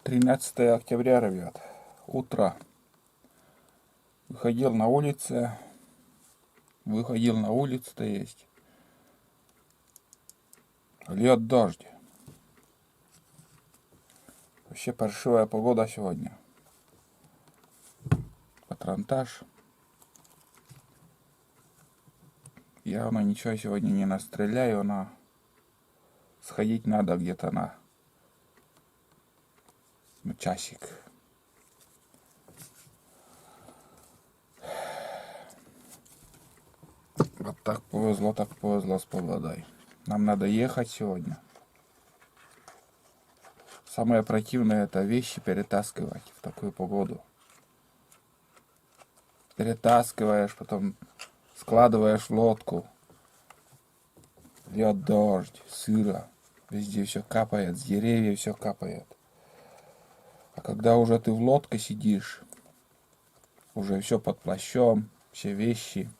13 октября, ребят. Утро. Выходил на улицу, то есть. Льет дождь. Вообще паршивая погода сегодня. Патронтаж. Явно ничего сегодня не настреляю, но сходить надо где-то на часик. Вот так повезло с погодой. Нам надо ехать сегодня. Самое противное — это вещи перетаскивать в такую погоду. Перетаскиваешь, потом складываешь в лодку. Льет дождь, сыро. Везде все капает, с деревьев все капает. А когда уже ты в лодке сидишь, уже все под плащом, все вещи,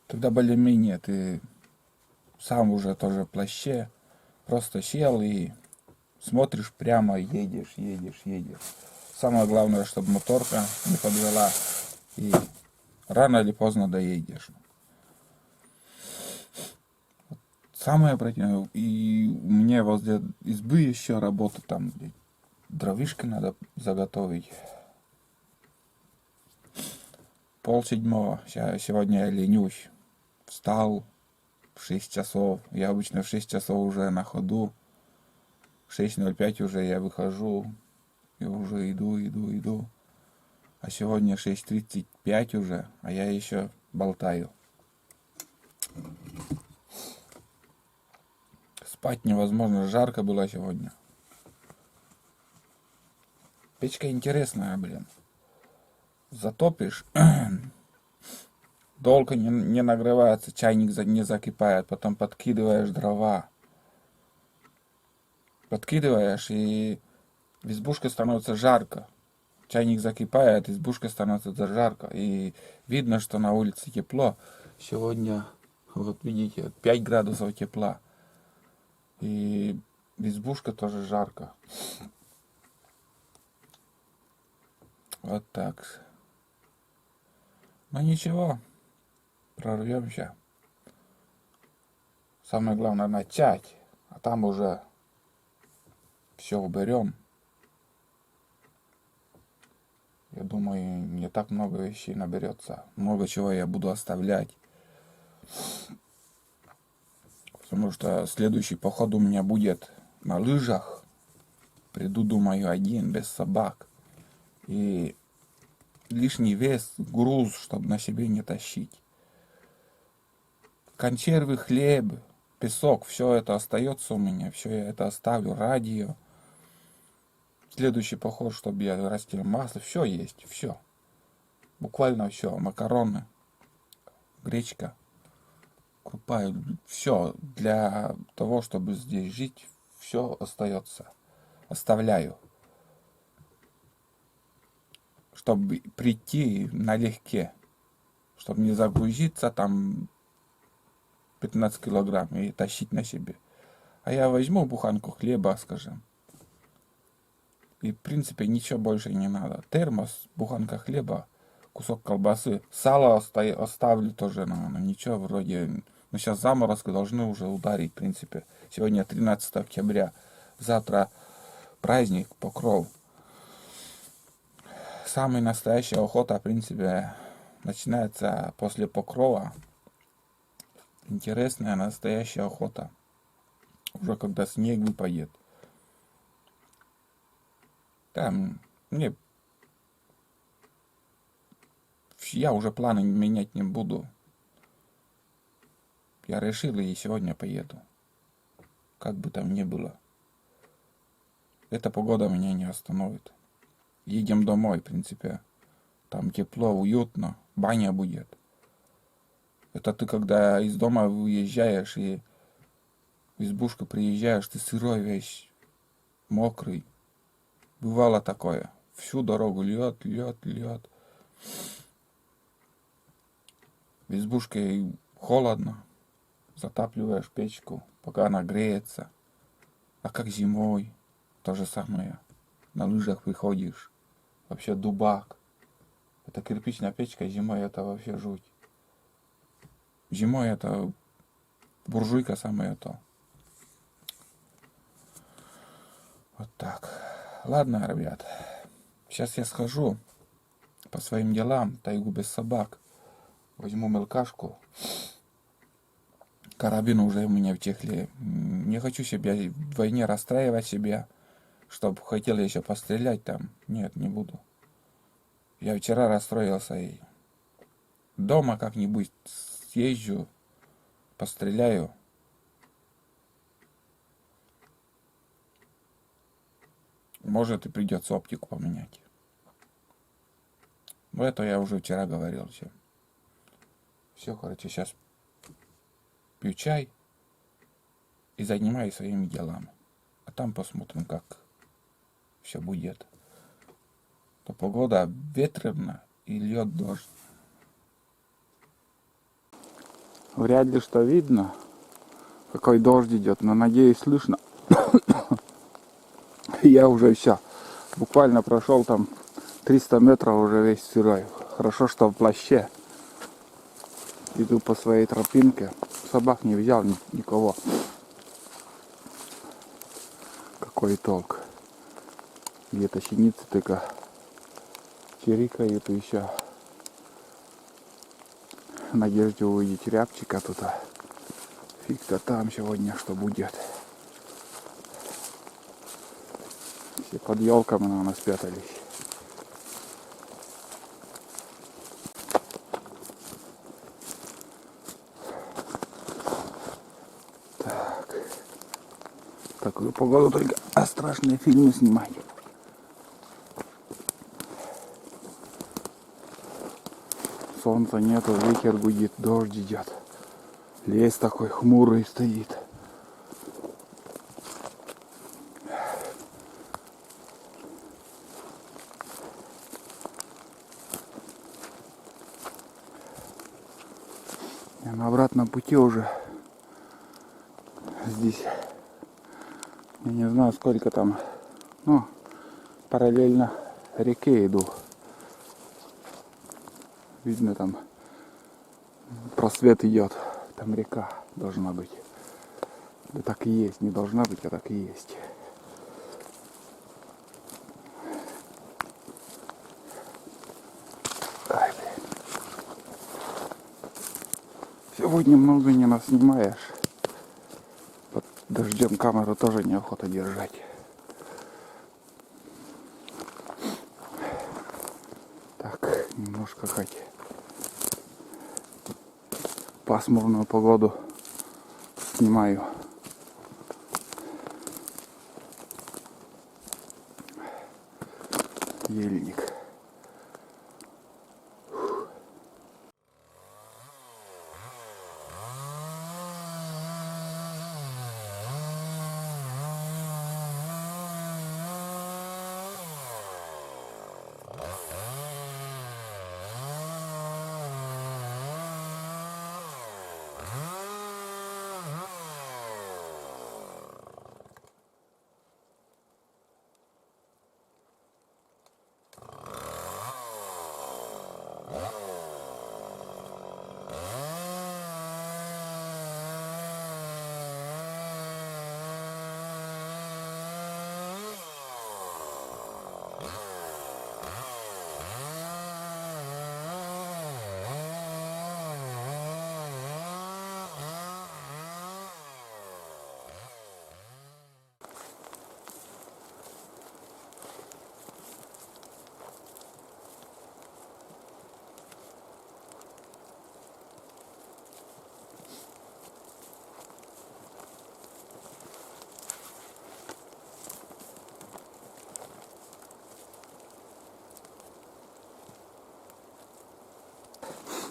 тогда более-менее ты сам уже тоже в плаще, просто сел и смотришь прямо, едешь. Самое главное, чтобы моторка не подвела, и рано или поздно доедешь. Самое противное, и у меня возле избы еще работа, там дровишки надо заготовить. 6:30. Сегодня я ленюсь. Встал в 6 часов. Я обычно в 6 часов уже на ходу. В 6:05 уже я выхожу. И уже иду. А сегодня 6:35 уже, а я еще болтаю. Спать невозможно, жарко было сегодня. Печка интересная, блин. Затопишь, долго не нагревается, чайник не закипает, потом подкидываешь дрова. Подкидываешь, и в избушке становится жарко. Чайник закипает, избушка становится жарко. И видно, что на улице тепло. Сегодня, вот видите, 5 градусов тепла. И в избушке тоже жарко. Вот так. Но ничего, прорвемся. Самое главное начать, а там уже все уберем. Я думаю, не так много вещей наберется. Много чего я буду оставлять. Потому что следующий поход у меня будет на лыжах. Приду, думаю, один, без собак. И лишний вес, груз, чтобы на себе не тащить. Консервы, хлеб, песок, все это остается у меня. Все я это оставлю. Радио. Следующий поход, чтобы я растил масло. Все есть, все. Буквально все. Макароны, гречка, крупа. Все для того, чтобы здесь жить, все остается. Оставляю. Чтобы прийти налегке. Чтобы не загрузиться там 15 килограмм и тащить на себе. А я возьму буханку хлеба, скажем. И в принципе ничего больше не надо. Термос, буханка хлеба, кусок колбасы. Сало оставлю тоже, наверное. Ничего вроде. Ну сейчас заморозки должны уже ударить, в принципе. Сегодня 13 октября. Завтра праздник, Покров. Самая настоящая охота, в принципе, начинается после Покрова. Интересная настоящая охота. Уже когда снег выпадет. Там, я уже планы менять не буду. Я решил, и сегодня поеду. Как бы там ни было. Эта погода меня не остановит. Едем домой, в принципе. Там тепло, уютно. Баня будет. Это ты, когда из дома выезжаешь и в избушку приезжаешь, ты сырой весь, мокрый. Бывало такое. Всю дорогу льет. В избушке холодно. Затапливаешь печку, пока она греется. А как зимой? то же самое. На лыжах выходишь. Вообще дубак. Это кирпичная печка, зимой это вообще жуть. Зимой это буржуйка самое то. Вот так. Ладно, ребят. Сейчас я схожу по своим делам, тайгу без собак. Возьму мелкашку. Карабин уже у меня в чехле. Не хочу себя вдвойне расстраивать себя, чтобы хотел еще пострелять там. Нет, не буду. Я вчера расстроился и дома как-нибудь съезжу, постреляю. Может и придется оптику поменять. Но это я уже вчера говорил. Все, короче, сейчас пью чай и занимаюсь своими делами. А там посмотрим, как все будет. То погода ветреная и льет дождь. Вряд ли что видно, какой дождь идет, но надеюсь слышно. Я уже все, буквально прошел там 300 метров, уже весь сырой. Хорошо, что в плаще. Иду по своей тропинке. Собак не взял никого. Какой толк. Где-то синицы только чирикают еще. В надежде увидеть рябчика тут. Фиг-то там сегодня что будет. Все под елками, наверное, спрятались. Такую погоду только страшные фильмы снимать. Солнца нету, ветер гудит, дождь идет. Лес такой хмурый стоит. Я на обратном пути уже здесь. Я не знаю, сколько там, ну, параллельно реке иду. Видно, там просвет идет, там река должна быть. Да так и есть, не должна быть, а так и есть. Ай, блин. Сегодня много не наснимаешь. Под дождем камеру тоже неохота держать. Так, немножко хоть пасмурную погоду снимаю. Ельник.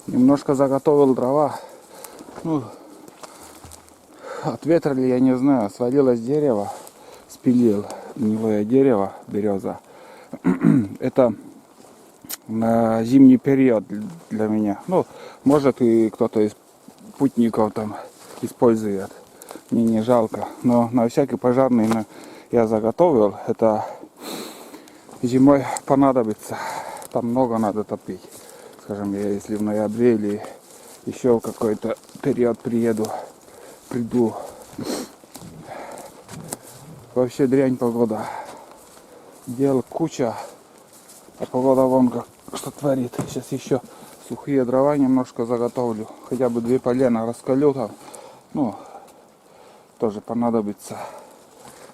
Немножко заготовил дрова. Ну, от ветра ли, я не знаю, свалилось дерево, спилил гнилое дерево, береза. Это на зимний период для меня. Ну, может и кто-то из путников там использует. Мне не жалко. Но на всякий пожарный я заготовил. Это зимой понадобится. Там много надо топить. Скажем, я если в ноябре или еще в какой-то период приду. Вообще дрянь погода. Дел куча. А погода вон как что творит. Сейчас еще сухие дрова немножко заготовлю. Хотя бы 2 полена раскалю там. Ну, тоже понадобится.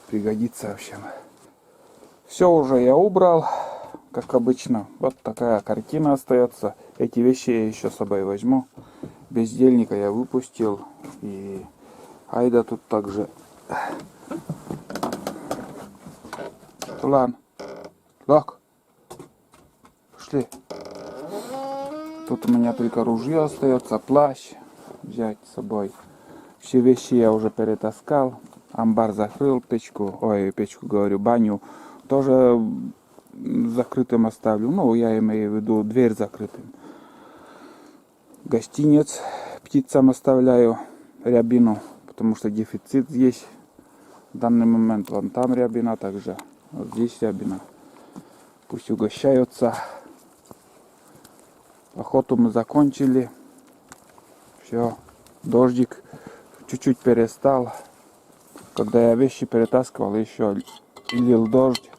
Пригодится в общем. Все уже я убрал. Как обычно. Вот такая картина остается. Эти вещи я еще с собой возьму. Бездельника я выпустил. И Айда тут также. Ладно. Лак. Пошли. Тут у меня только ружье остается, плащ взять с собой. Все вещи я уже перетаскал. Амбар закрыл, печку говорю, баню тоже закрытым оставлю. Ну, я имею в виду дверь закрытым. Гостинец птицам оставляю, рябину, потому что дефицит здесь. В данный момент вон там рябина также. Вот здесь рябина. Пусть угощаются. Охоту мы закончили. Все. Дождик чуть-чуть перестал. Когда я вещи перетаскивал, еще лил дождь.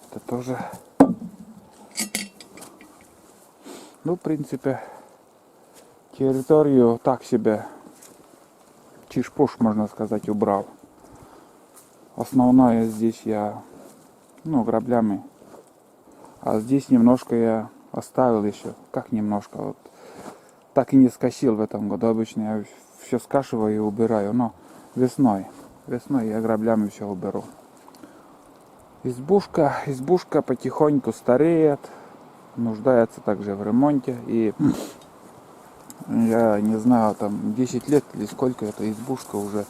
Это тоже. Ну, в принципе, территорию так себе чиш-пуш, можно сказать, убрал. Основное здесь я, граблями. А здесь немножко я оставил еще. Как немножко? Вот. Так и не скосил в этом году. Обычно я все скашиваю и убираю. Но весной я граблями все уберу. Избушка потихоньку стареет. Нуждается также в ремонте. И я не знаю, там 10 лет или сколько эта избушка уже.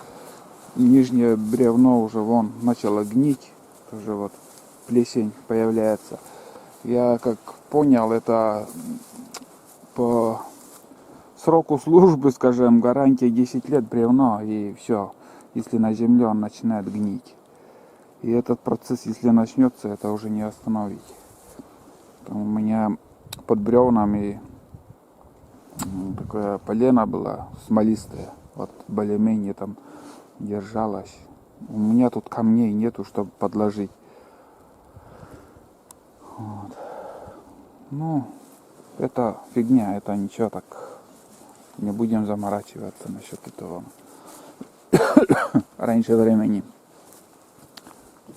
Нижнее бревно уже вон начало гнить. Уже вот плесень появляется. Я как понял, это по сроку службы, скажем, гарантия 10 лет бревно, и все. Если на земле он начинает гнить. И этот процесс, если начнется, это уже не остановить. Там у меня под бревнами такое полено было смолистое. Вот более-менее там держалось. У меня тут камней нету, чтобы подложить. Вот. Ну, это фигня, это ничего, так не будем заморачиваться насчет этого. Раньше времени.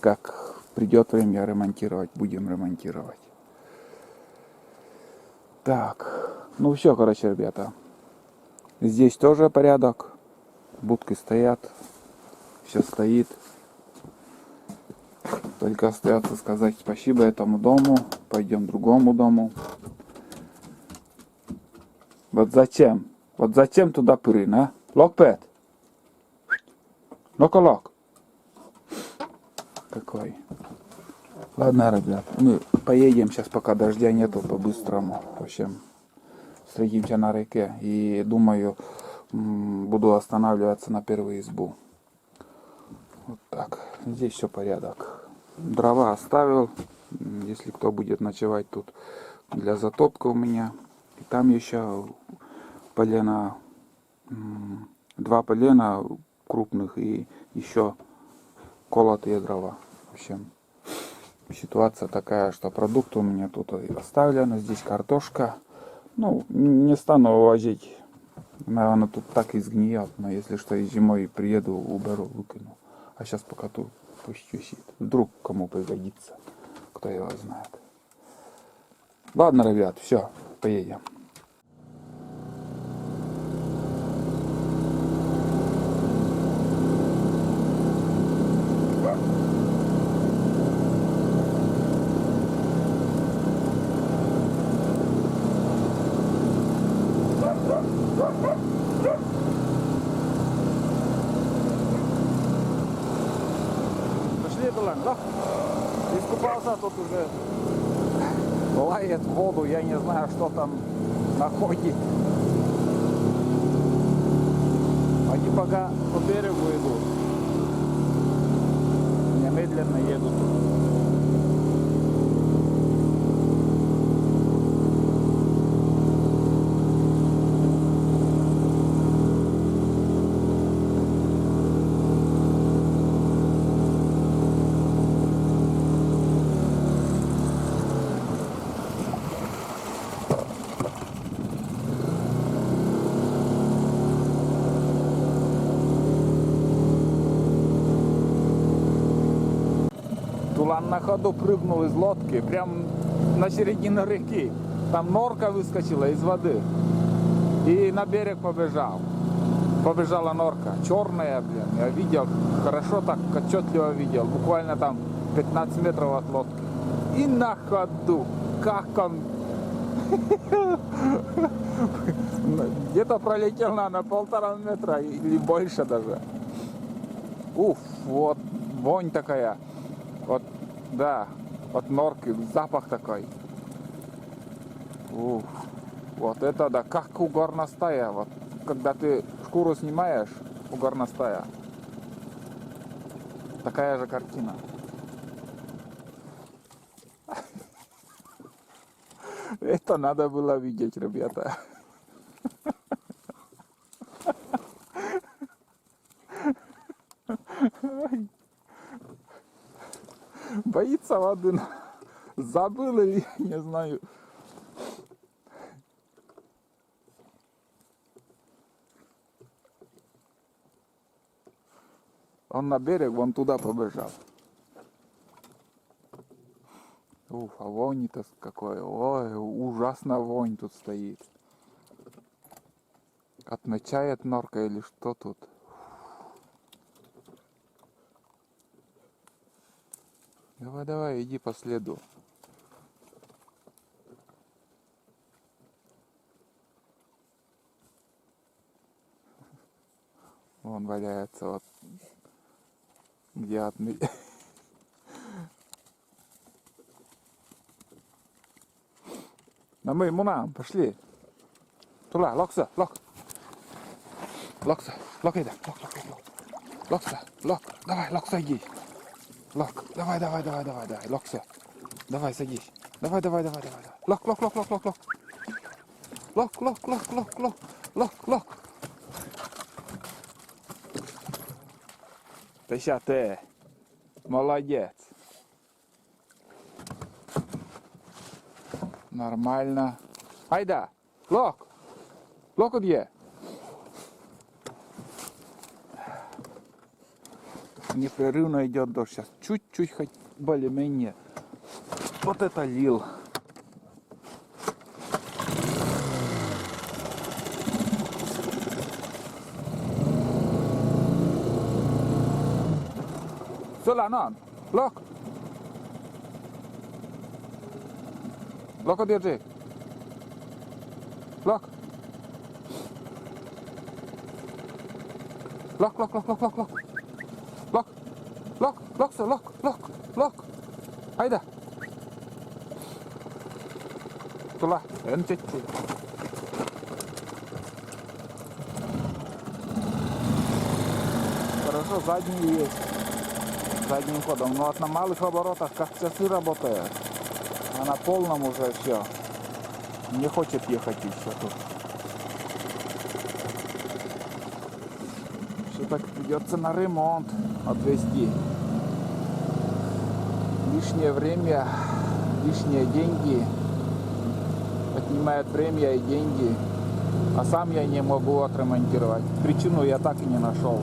Как придет время ремонтировать, будем ремонтировать. Так, ну все, короче, ребята. Здесь тоже порядок. Будки стоят. Все стоит. Только остается сказать спасибо этому дому. Пойдем к другому дому. Вот зачем туда прын, а? Локпет. Ну-ка, лок. Какой. Ладно, ребят, мы поедем сейчас, пока дождя нету, по-быстрому. В общем, встретимся на реке. И думаю, буду останавливаться на первую избу. Вот так. Здесь все порядок. Дрова оставил. Если кто будет ночевать тут, для затопка у меня. И там еще полено, 2 полена крупных и еще колотые дрова. В общем, ситуация такая, что продукты у меня тут оставлены. Здесь картошка. Ну, не стану увозить. Наверное, тут так и сгниет. Но если что, и зимой приеду, уберу, выкину. А сейчас пока тут пусть висит. Вдруг кому пригодится. Кто его знает. Ладно, ребят, все, поедем. Пошли, Билан, да? Искупался, тут уже лает воду, я не знаю, что там находит. пока по берегу идут. Я медленно еду тут. Тулан на ходу прыгнул из лодки, прям на середину реки. Там норка выскочила из воды. И на берег побежал. Побежала норка. Черная, блин. Я видел, хорошо так, отчетливо видел. Буквально там 15 метров от лодки. И на ходу. Как он... Где-то пролетел на 1,5 метра или больше даже. Уф, вот вонь такая. Вот, да, от норки, запах такой. Уф, вот это да, как у горностая. Вот, когда ты шкуру снимаешь у горностая. Такая же картина. Это надо было видеть, ребята. Боится воды. Забыл или не знаю. Он на берег, вон туда побежал. Уф, а вонь-то какой. Ой, ужасно вонь тут стоит. Отмечает норка или что тут? Давай, давай, иди по следу. Вон валяется вот. Где отметь. На мы, Муна, пошли. Тула, локса, лок. Локса, лок иди. Лок. Локса, лок. Давай, локса иди. Лок, давай, локса. Давай, садись. Давай. Лок. Лок. Ты ща ты. Молодец. Нормально. Айда, лок. Лок где? Непрерывно идет дождь. Сейчас чуть-чуть хоть более-менее. Вот это лил. Солянан, лок. Лок держи. Лок. Лок. Айда. Тула, энчетти. Хорошо, задний есть. Задним ходом. Но вот на малых оборотах как часы работают. А на полном уже все. Не хочет ехать еще тут. Все так придется на ремонт отвезти. Лишнее время, лишние деньги. Отнимает время и деньги. А сам я не могу отремонтировать. Причину я так и не нашел.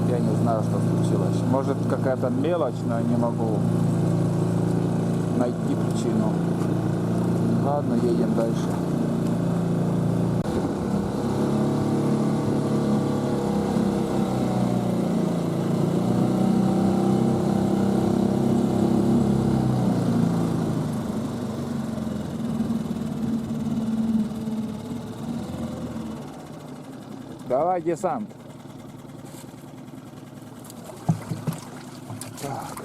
Я не знаю, что случилось. Может, какая-то мелочь, но я не могу найти причину. Ладно, едем дальше. Давай, десант. Так.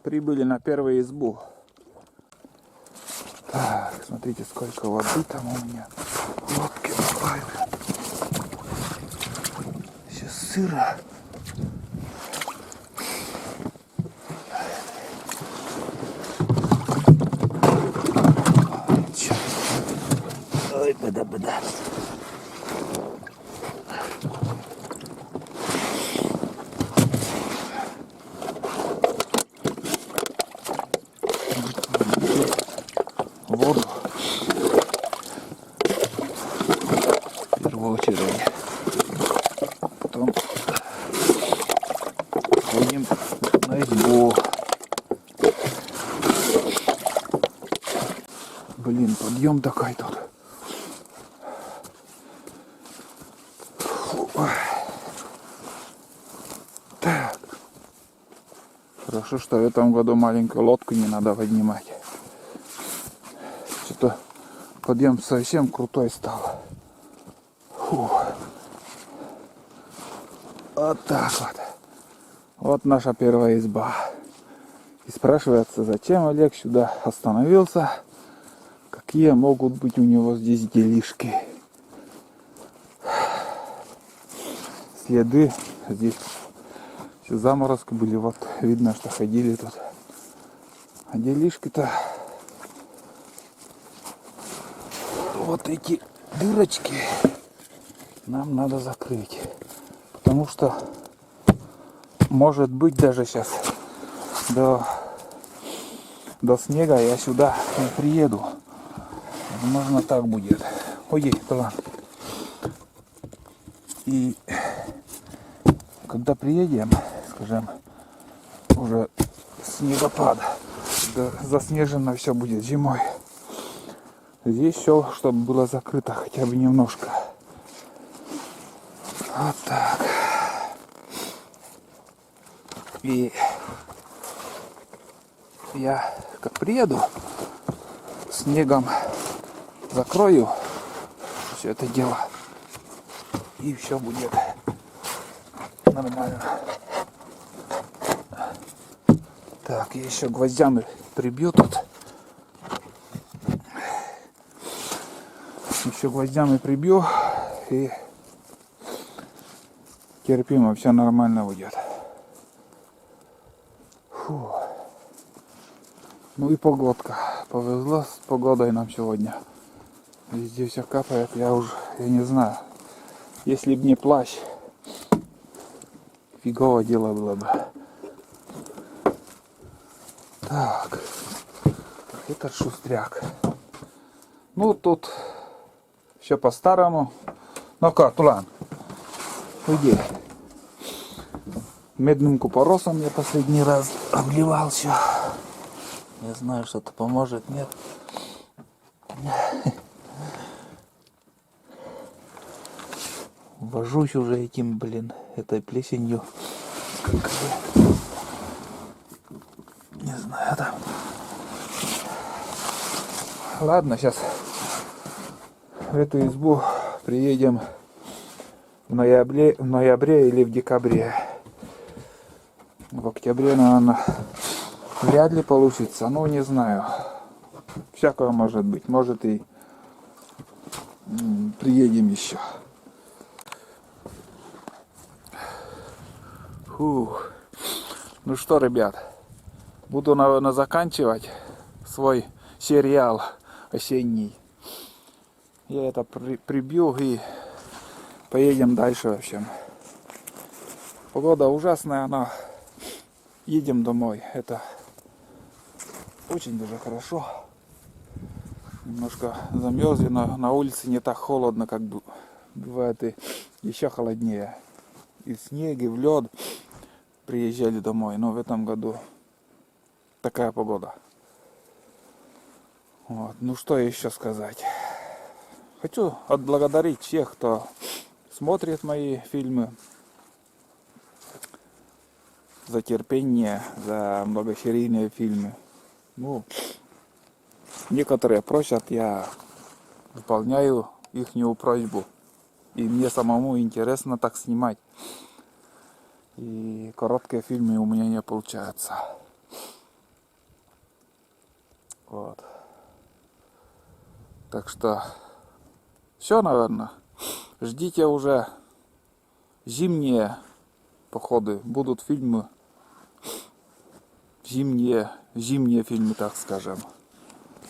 Прибыли на первую избу. Так, смотрите, сколько воды там у меня. Лодки плавают. Сейчас сыро. Ой, беда-беда. Воду в первую очередь. Потом ходим на избу. Блин, подъем такой тут. Фу. Так. Хорошо, что в этом году маленькую лодку не надо поднимать. Что-то подъем совсем крутой стал. Фу. Вот так вот. Вот наша первая изба. И спрашивается, зачем Олег сюда остановился? Какие могут быть у него здесь делишки? Следы. Здесь все заморозки были. Вот видно, что ходили тут. А делишки-то вот эти дырочки нам надо закрыть. Потому что может быть даже сейчас до снега я сюда не приеду. Возможно, так будет. Ой, талант. И когда приедем, скажем, уже снегопад, да, заснежено все будет зимой. Здесь все, чтобы было закрыто хотя бы немножко. Вот так. И я как приеду, снегом закрою все это дело. И все будет нормально. Так, я еще гвоздями прибью тут. Еще гвоздями прибью. И терпимо, все нормально уйдет. Фу. Ну и погодка. Повезло с погодой нам сегодня. Везде все капает. Я не знаю. Если бы не плащ, фиговое дело было бы. Так. Этот шустряк. Ну тут все по-старому. Ну-ка, Тулан, уйди. Медным купоросом я последний раз обливал все. Не знаю, что-то поможет, нет. Вожусь уже этим, блин, этой плесенью. Сколько лет. Не знаю, там. Ладно, сейчас в эту избу приедем в ноябре или в декабре. В октябре, наверное, вряд ли получится, ну не знаю. Всякое может быть. Может и приедем еще. Фух. Ну что, ребят, буду, наверное, заканчивать свой сериал осенний. Я это прибью и поедем дальше, в общем. Погода ужасная, но едем домой. Это очень даже хорошо. Немножко замерзли, но на улице не так холодно, как бывает, и еще холоднее. И в снег, и в лед приезжали домой. Но в этом году такая погода. Вот. Ну что еще сказать? Хочу отблагодарить всех, кто смотрит мои фильмы, за терпение, за многосерийные фильмы. Ну, некоторые просят, я выполняю ихнюю просьбу. И мне самому интересно так снимать. И короткие фильмы у меня не получаются. Вот. Так что все, наверное. Ждите уже зимние походы. Будут фильмы. Зимние фильмы, так скажем.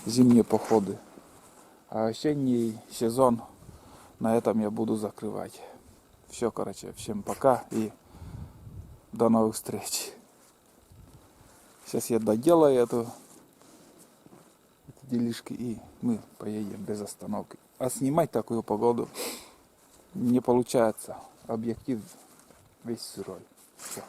Зимние походы. А осенний сезон на этом я буду закрывать. Все, короче, всем пока и до новых встреч. Сейчас я доделаю эти делишки и мы поедем без остановки. А снимать такую погоду не получается. Объектив весь сырой. Все.